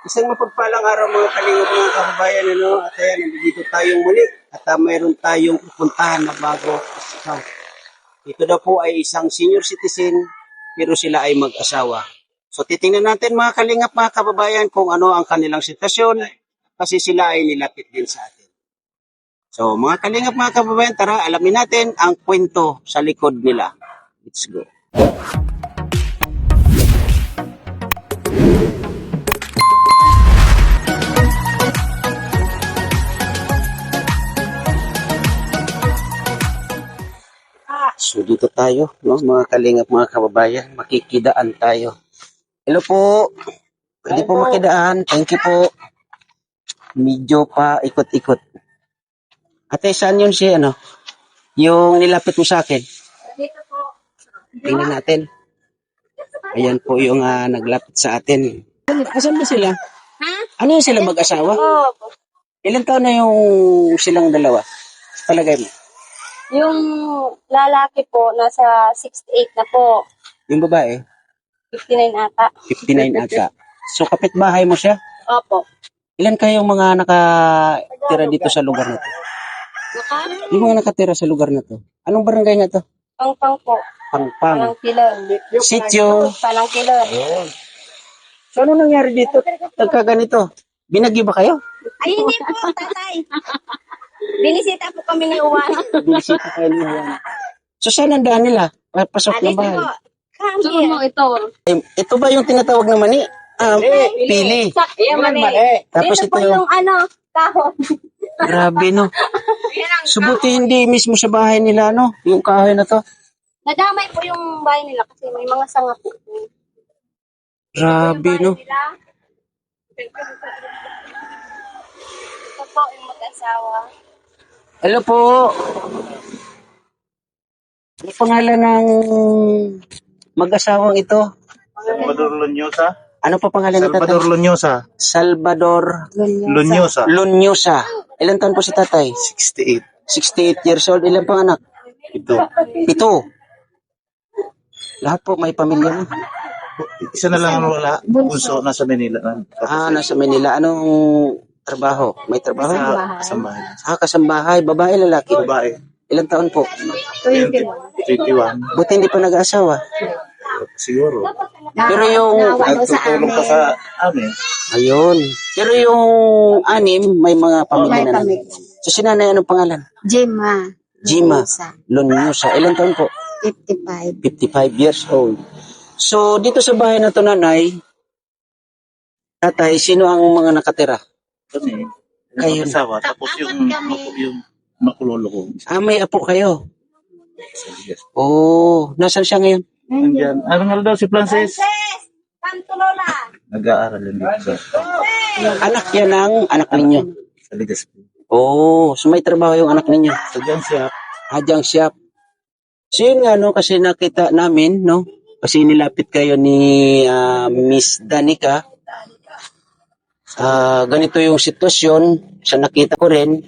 Isang mapagpalang araw mga kalingap mga kababayan, ano? At ayan, nandito tayong muli. At mayroon tayong pupuntahan na bago. Ito daw po ay isang senior citizen, pero sila ay mag-asawa. So titingnan natin mga kalingap mga kababayan kung ano ang kanilang sitwasyon kasi sila ay nilapit din sa atin. So mga kalingap mga kababayan, tara alamin natin ang kwento sa likod nila. Let's go. So dito tayo, no, mga kalingap mga kababayan, makikidaan tayo. Hello po. Pwede po makidaan. Thank you po. Medyo pa ikot-ikot. Ate, saan yun si ano? Yung nilapit mo sa akin? Dito po. Tingnan natin. Ayan po yung naglapit sa atin. Asan ba sila? Ha? Ano yung sila mag-asawa? Oo. Ilan taon na yung silang dalawa? Palagay mo? Yung lalaki po, nasa 68 na po. Yung babae? 59 ata. 59 ata. So kapitbahay mo siya? Opo. Ilan kayong mga nakatira dito sa lugar na to? Yung mga nakatira sa lugar na to. Anong barangay na to? Pangpang po. Pangpang. Palangkilon. Sityo. Palangkilon. So ano nangyari dito? Nagkaganito. Binagyo ba kayo? Ay, hindi po, tatay. Binisita po kami ni Uwan. Binisita kayo niya. So saan ang daan nila? Pasok ng Alis bahay. po. Come here. ito. Ito ba yung tinatawag na mani? Pili. Yan, mali. Tapos Dito ito po yung kahon. grabe no. Subuti hindi mismo sa bahay nila no, yung kahoy na to. Nadamay po yung bahay nila kasi may mga sanga po. Grabe no. Ito po yung mag-asawa. Hello po. Ano pangalan ng mag-asawang ito? Salvador Lunyosa. Ano pa pangalan ni Salvador tatay? Lunyosa. Salvador Lunyosa. Lunyosa. Ilan taon po si tatay? 68. 68 years old. Ilan pang anak? Ito. 7. Lahat po may pamilya na. Isa na lang ang wala. Bunso nasa Manila. Nasa Manila. Anong trabaho? May trabaho? Kasambahay. Kasambahay. Babae, lalaki? Babae. Ilan taon po? 21. Buti hindi pa nag-asawa. Siguro. Pero yung... Nagtutulong ka sa amin. Ayun. Pero yung anim, may mga pamilya na. So si nanay, anong pangalan? Gemma. Jima Lunyosa. Ilan taon po? 55. 55 years old. So dito sa bahay na to nanay, tatay, sino ang mga nakatira? Kami. Kayo. Asawa. Tapos yung makulolo ko. May apo kayo? Oh, nasan siya ngayon? Andyan. Ano nga daw si Frances? Kanto Lola. Nag-aaral din dito sa Anak yan ng anak ninyo. sa Legazpi. Oh, so may trabaho yung anak ninyo. Sa dyan siya. Hadyang shop. So yun nga, no, kasi nakita namin, no, kasi nilapit kayo ni Miss Danica. Ganito yung sitwasyon, sa nakita ko rin,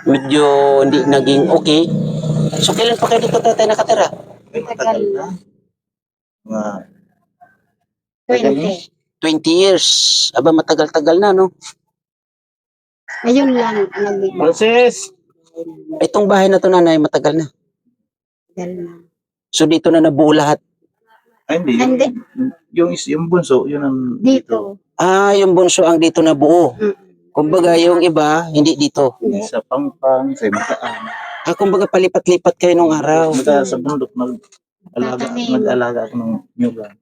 medyo hindi naging okay. So kailan pa kayo dito tatay nakatira? Ay, matagal na. Mga 20. 20 years. Aba, matagal-tagal na, no? Ayun lang. Nagbigal Frances! Itong bahay na to nanay, matagal na. na. So dito na nabuo lahat. Ay, hindi. Hindi. Yung bunso, yun ang Dito. Yung bunso ang dito nabuo. Mm. Kumbaga, yung iba, hindi dito. Hindi sa Pangpang, sa Mataan. Kumbaga, palipat-lipat kayo nung araw. Maka sa bundok, nag-alaga ako ng nyugan.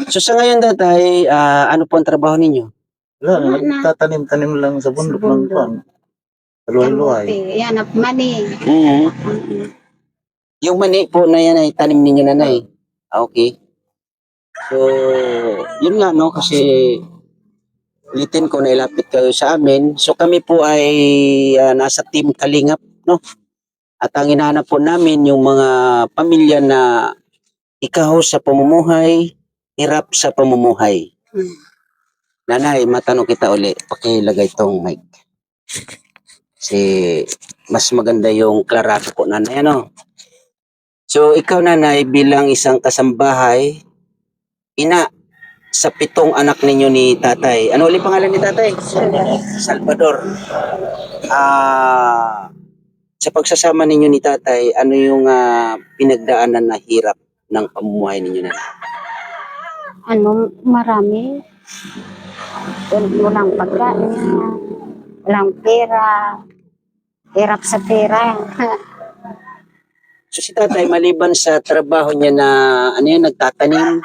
So sa ngayon tatay, ano po ang trabaho ninyo? Wala, nagtatanim-tanim lang sa bundok ng pang. Luway-luway. Yan, money. Yung mani po na yan ay tanim ninyo nanay. Okay. So, yun nga no, kasi ulitin ko, nailapit kayo sa amin. So kami po ay nasa team Kalingap, no? At ang hinahanap po namin yung mga pamilya na ikaw sa pamumuhay, hirap sa pamumuhay. Nanay, matanong kita uli, pakilagay tong mic. Kasi mas maganda yung klarato po nanay, ano? So ikaw nanay bilang isang kasambahay, ina sa 7 anak ninyo ni tatay. Ano ulit pangalan ni tatay? Salvador. Sa pagsasama ninyo ni tatay, ano yung pinagdaanan na hirap ng pamumuhay ninyo na? Ano, marami. Walang pagkain, walang pera, hirap sa pera. So si tatay, maliban sa trabaho niya na ano yan, nagtatanim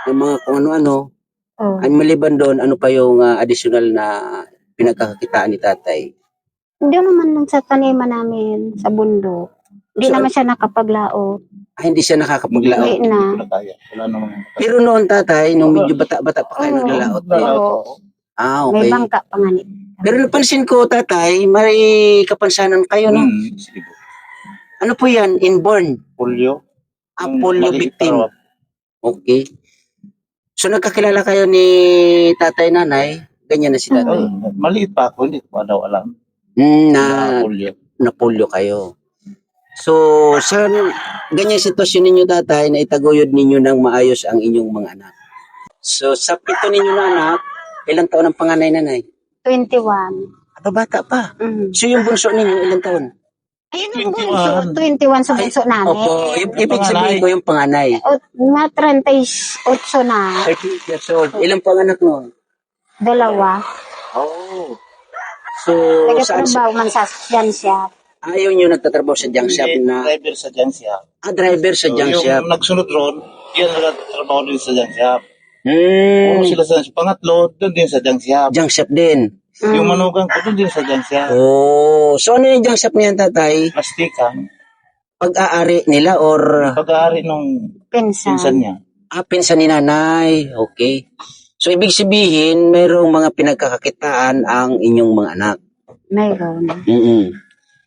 ng mga kung ano-ano, Oh. ay maliban doon, ano pa yung additional na pinagkakakitaan ni tatay? Hindi naman lang sa taniman namin sa bundok. Hindi So, naman siya nakapaglaot. hindi siya nakakapaglao. Hindi na. Wala kaya. Wala namang. Pero noon tatay, nung medyo bata-bata pa kayo, Oo. naglalaot din. Oo. Okay. May bangka pa nga ni. Pero napansin ko tatay, may kapansanan kayo, no? Sige. Ano po yan? Inborn? Polio. Polio victim. Okay. So nagkakilala kayo ni tatay nanay, ganyan na si tatay. Maliit pa ako, hindi ko pa daw alam. Na Polio. na polio kayo. So, sa ganyan sitwasyon ninyo tatay, na itaguyod ninyo ng maayos ang inyong mga anak. So, sa 7 ninyo na anak, ilang taon ang panganay nanay? 21. Bata pa. Mm. So, yung bunso ninyo, ilang taon? Ayun ang bunso. 21 sa bunso namin. Opo, ibig sabihin ko yung panganay. Mga 38 na. 30 years old. Ilang panganak nun? 2. Oh. So, saan Nagtatrabaho man sa dyan siya. ayaw nyo nagtatrabaho sa junk shop na... Driver sa junk shop. driver sa junk shop. Yung nagsunod ron, yan nagtatrabaho din sa junk shop. Hmm, Sila sa pangatlo, doon din sa junk shop. junk shop din. Yung manugang ko, doon din sa junk shop. Oh, so ano yung junk shop niyan tatay? Plastikan. Pag-aari nila or Pag-aari nung pinsan Pinsan. niya. pinsan ni nanay? Okay. So ibig sabihin, mayroong mga pinagkakakitaan ang inyong mga anak. Mayroon. Mm.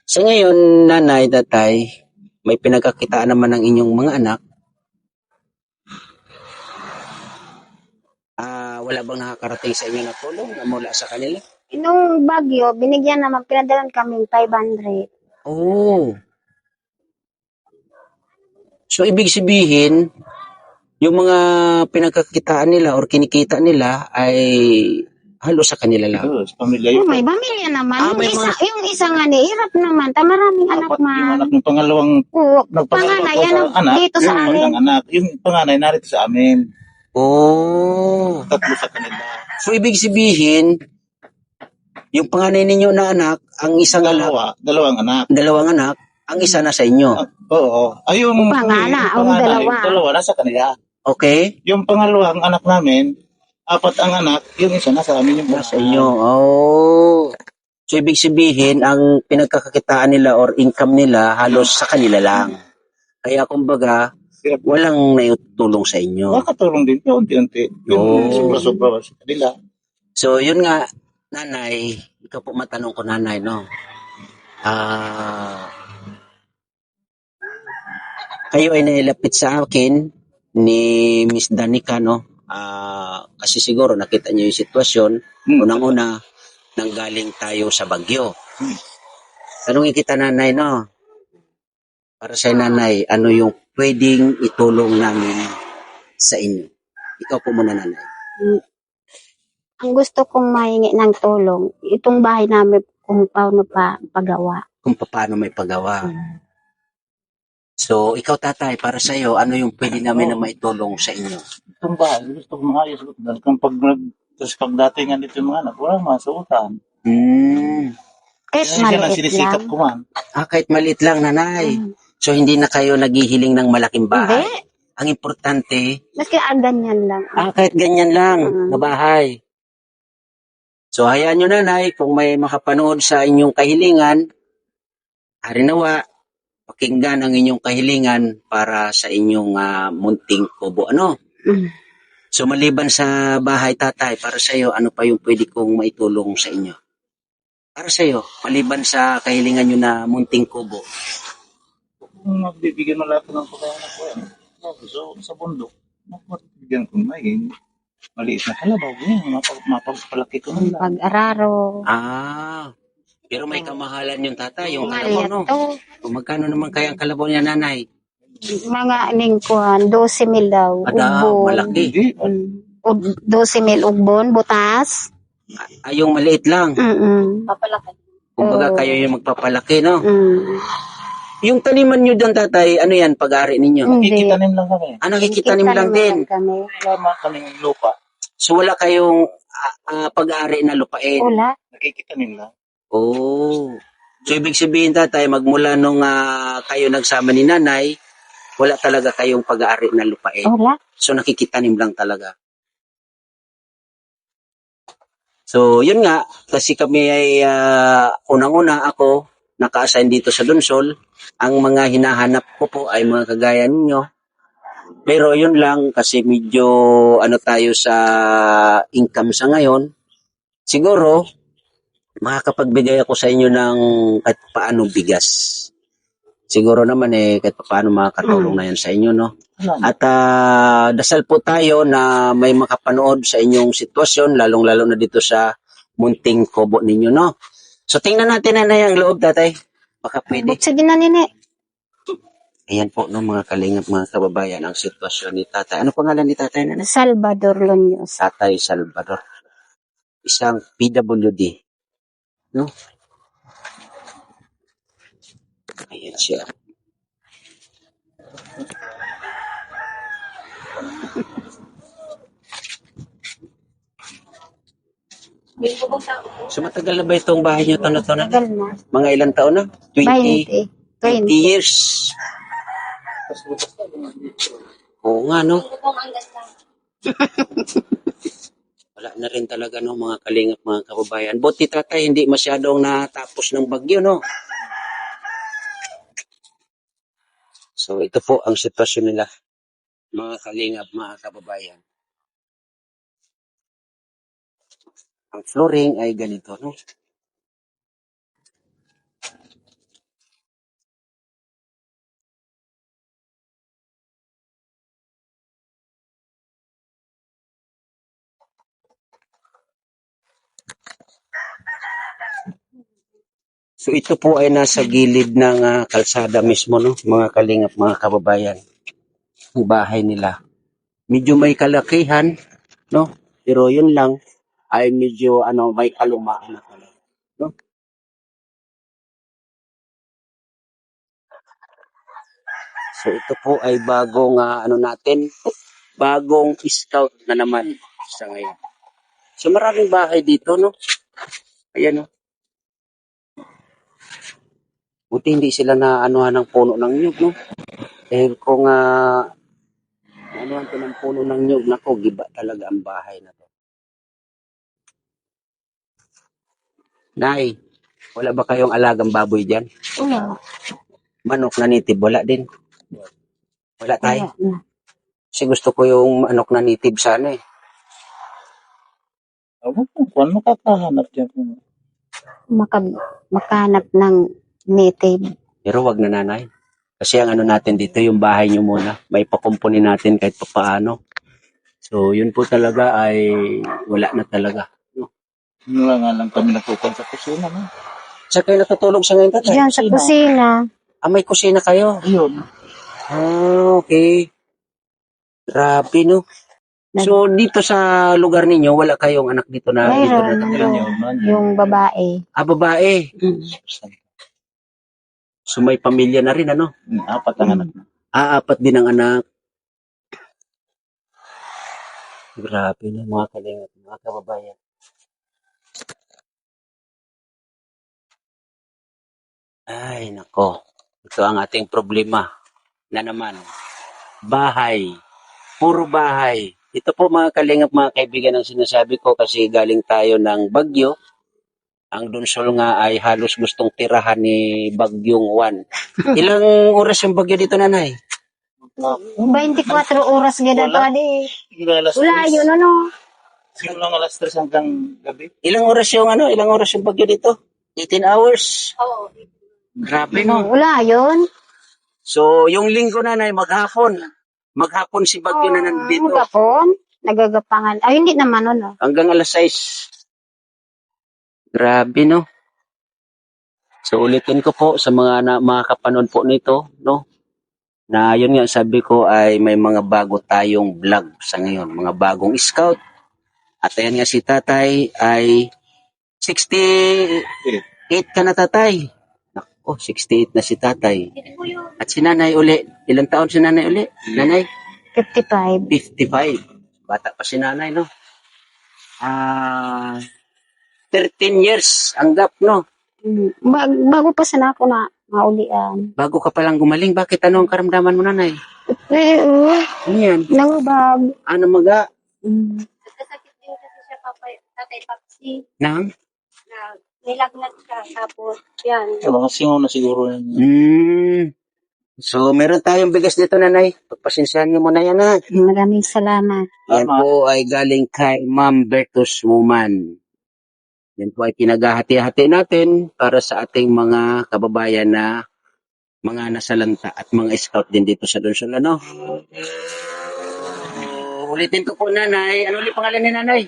So ngayon, nanay, tatay, may pinagkakitaan naman ng inyong mga anak. Wala bang nakakarating sa inyo na tulong na mula sa kanila? Nung bagyo, binigyan naman, pinadalan kami 500. Oh. So, ibig sabihin, yung mga pinagkakitaan nila or kinikita nila ay halos sa kanila lang. Sa pamilya Oh, yun. may pamilya naman. may Yung isa nga ni, hirap naman. Maraming anak Apat yung man. anak ng pangalawang Oo, nagpangalawa panganay, ko yan sa anak. dito sa amin. Ang anak. Yung panganay narito sa amin. Oh. Tatlo sa kanila. So, ibig sabihin, yung panganay ninyo na anak, ang isang anak, Dalawang anak. dalawang anak, ang isa na sa inyo. Oo. Ay, yung Pangana, ang panganay, dalawa. dalawa nasa kanila. Okay? Yung pangalawang anak namin, 4 ang anak, yung isa nasa amin yung Sa inyo. Oh. So, ibig sabihin, ang pinagkakakitaan nila or income nila halos sa kanila lang. Kaya, kumbaga, walang naitulong sa inyo. Nakatulong din po, unti-unti. Oo. Yung sobra-sobra sa kanila. So, yun nga, nanay, ikaw po matanong ko, nanay, no? Kayo ay nailapit sa akin ni Miss Danica, no? Kasi siguro nakita niyo yung sitwasyon. Unang-una, nanggaling tayo sa bagyo. Tanungin kita, nanay, no? Para sa nanay, ano yung pwedeng itulong namin sa inyo? Ikaw po muna, nanay. Ang gusto kong mahingi ng tulong, itong bahay namin kung paano pa pagawa. Kung paano may pagawa. So, ikaw tatay, para sa iyo, ano yung pwede namin na maitulong sa inyo? Itong bahay, gusto ko maayos. Tapos pagdatingan dito yung mga anak, wala masuutan. Kahit Yan ang maliit sinisikap lang. ko man. Kahit maliit lang, nanay. So, hindi na kayo naghihiling ng malaking bahay. Hindi. Ang importante, Maski ganyan lang. kahit ganyan lang na bahay. So, hayaan nyo, nanay, kung may makapanood sa inyong kahilingan, harinawa, pakinggan ang inyong kahilingan para sa inyong munting kubo. Ano? So, maliban sa bahay, tatay, para sa iyo, ano pa yung pwede kong maitulong sa inyo? Para sa iyo, maliban sa kahilingan nyo na munting kubo. Kung magbibigyan mo lahat ng pagkain ko yan. So, sa bundok, magbibigyan ko may maliit na kalabaw. Yan, mapagpalaki ko na lang. Pag-araro. Pero may kamahalan yung tatay, yung Maliit kalabaw, no? to. Kung magkano naman kaya ang kalabaw niya, nanay? Mga ningkuhan, 12,000 daw. Ubo. Malaki. Hindi. 12,000 ugbon, butas. Ay, yung maliit lang. Papalaki. Kumbaga Oo. kayo yung magpapalaki, no? Mm. Yung taniman nyo dyan, tatay, ano yan, pag-ari ninyo? Hindi. Kikitanim lang kami. Nakikitanim lang din. Kami. Wala kaming lupa. So wala kayong pag-ari na lupain. Wala. Nakikitanim lang. Oh. So ibig sabihin, tatay, magmula nung kayo nagsama ni nanay, wala talaga kayong pag-aari na lupain. Wala. So nakikitanim lang talaga. So yun nga, kasi kami ay unang-una ako naka-assign dito sa Donsol. Ang mga hinahanap ko po ay mga kagaya ninyo. Pero yun lang, kasi medyo ano tayo sa income sa ngayon. Siguro, makakapagbigay ako sa inyo ng kahit paano bigas. Siguro naman kahit paano makakatulong na yan sa inyo, no? At dasal po tayo na may makapanood sa inyong sitwasyon, lalong-lalo na dito sa munting kubo ninyo, no? So tingnan natin na yung loob, tatay. Baka pwede. Buksa din na nini. Ayan po, no, mga kalingap, mga kababayan, ang sitwasyon ni tatay. Ano pangalan ni tatay na? Salvador Lonios. Tatay Salvador. Isang PWD. No? Ayan siya. So matagal na ba itong bahay niyo na? Tagal na. Mga ilang taon na? 20. 20 years. Oo nga, no? Wala na rin talaga, no, mga kalingap, mga kababayan. Buti tatay, hindi masyadong natapos ng bagyo, no? So ito po ang sitwasyon nila, mga kalingap, mga kababayan. Ang flooring ay ganito, no? So ito po ay nasa gilid ng kalsada mismo, no? Mga kalingap, mga kababayan. Ang bahay nila. Medyo may kalakihan, no? Pero yun lang ay medyo may kalumaan na talaga, no? So ito po ay bagong bagong scout na naman sa ngayon. So maraming bahay dito, no? Ayan, no? Buti hindi sila na anuhan ng puno ng nyug, no? Dahil kung anuhan ko ng puno ng nyug, nako, giba talaga ang bahay na to. Nay, wala ba kayong alagang baboy dyan? Wala. Manok na native, wala din. Wala tayo. Wala na. Kasi gusto ko yung manok na native sana eh. Kung makakahanap dyan. Makahanap ng native. Pero wag na, nanay. Kasi ang ano natin dito, yung bahay nyo muna. May pakumpunin natin kahit paano. So, yun po talaga ay wala na talaga. Wala nga lang kami natukan sa kusina. No? Saan kayo natutulog sa ngayon, tatay? Diyan sa kusina. May kusina kayo? Ayun. Okay. Grabe, no? So, dito sa lugar ninyo, wala kayong anak dito na dito Mayroon. natutulog? Yung babae. Babae. So, may pamilya na rin, ano? 4 ang anak na. 4 din ang anak. Grabe na, mga kalingap, mga kababayan. Ay, nako. Ito ang ating problema na naman. Bahay. Puro bahay. Ito po, mga kalingap, mga kaibigan, ang sinasabi ko kasi galing tayo ng Bagyo. Ang Donsol nga ay halos gustong tirahan ni Bagyong Juan. Ilang oras yung bagyo dito, nanay? 24 oras ganda Wala. pa di. Alas Wala 3. yun ano. Simulang alas 3 hanggang gabi. Ilang oras yung bagyo dito? 18 hours. Oo. Grabe, no? Wala yun. So, yung linggo, nanay, maghapon. Maghapon si Bagyo na nandito. Magapon. Nagagapangan. Ay, hindi naman ano. Hanggang alas 6. Grabe, no? So, ulitin ko po sa mga kapanood po nito, no? na yun nga sabi ko ay may mga bago tayong vlog sa ngayon, mga bagong scout. At ayan nga si tatay ay 68 ka na tatay. Nako, 68 na si tatay. At si nanay uli, ilang taon si nanay uli? Nanay? 55. 55. Bata pa si nanay, no? 13 years ang gap, no? Bago pa sana ako na maulian. Bago ka palang gumaling, bakit ano ang karamdaman mo, nanay? Ano yan? Nangubag. Ano maga? Nagkasakit din kasi siya, Tatay Papsi. Nang? Na nilagnat siya. Tapos, yan. Mga singaw na siguro yan. So, meron tayong bigas dito, nanay. Pagpasensyahan niyo muna yan, ha? Maraming salamat. Yan po ay galing kay Ma'am Bertus Woman. Yan po ay pinaghahati-hati natin para sa ating mga kababayan na mga nasalanta at mga scout din dito sa Donsol, ano? Ulitin ko po, nanay. Ano ulit pangalan ni nanay?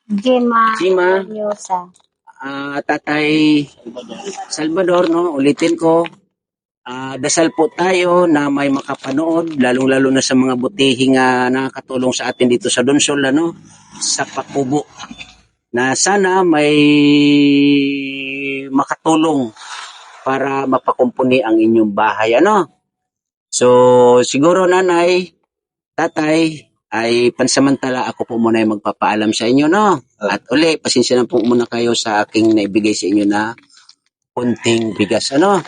Gemma. Gima. Yosa. Tatay Salvador, no? Ulitin ko. Dasal po tayo na may makapanood, lalong-lalo na sa mga butihing nakakatulong sa atin dito sa Donsol, ano? Sa Pakubo. Na sana may makatulong para mapakumpuni ang inyong bahay, ano? So, siguro nanay, tatay, ay pansamantala ako po muna ay magpapaalam sa inyo, no? At uli, pasensya na po muna kayo sa aking naibigay sa inyo na kunting bigas, ano?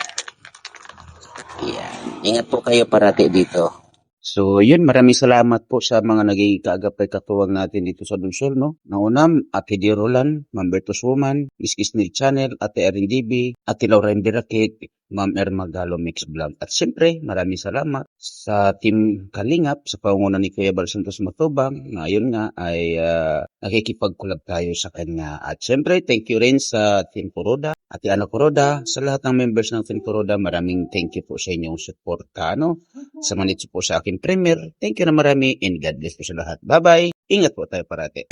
Yan. Ingat po kayo parati dito. So, yun, maraming salamat po sa mga naging kaagapay katuwang natin dito sa Donsol, no? Naunam, Ate Di Roland, Ma'am Bertus Woman, Miss Kisnil Channel, Ate Erin DB, Ate Lauren Birakit, Ma'am Erma Galo Mix Vlog. At siyempre, maraming salamat sa Team Kalingap, sa pangunguna ni Kuya Bal Santos Matubang, na yun nga ay nakikipag-collab tayo sa kanya. At siyempre, thank you rin sa Team Kuroda, Ate Ana Kuroda, sa lahat ng members ng Team Kuroda, maraming thank you po sa inyong support ano? Sa manitso po sa aking premier. Thank you na marami and God bless po sa lahat. Bye-bye. Ingat po tayo parati.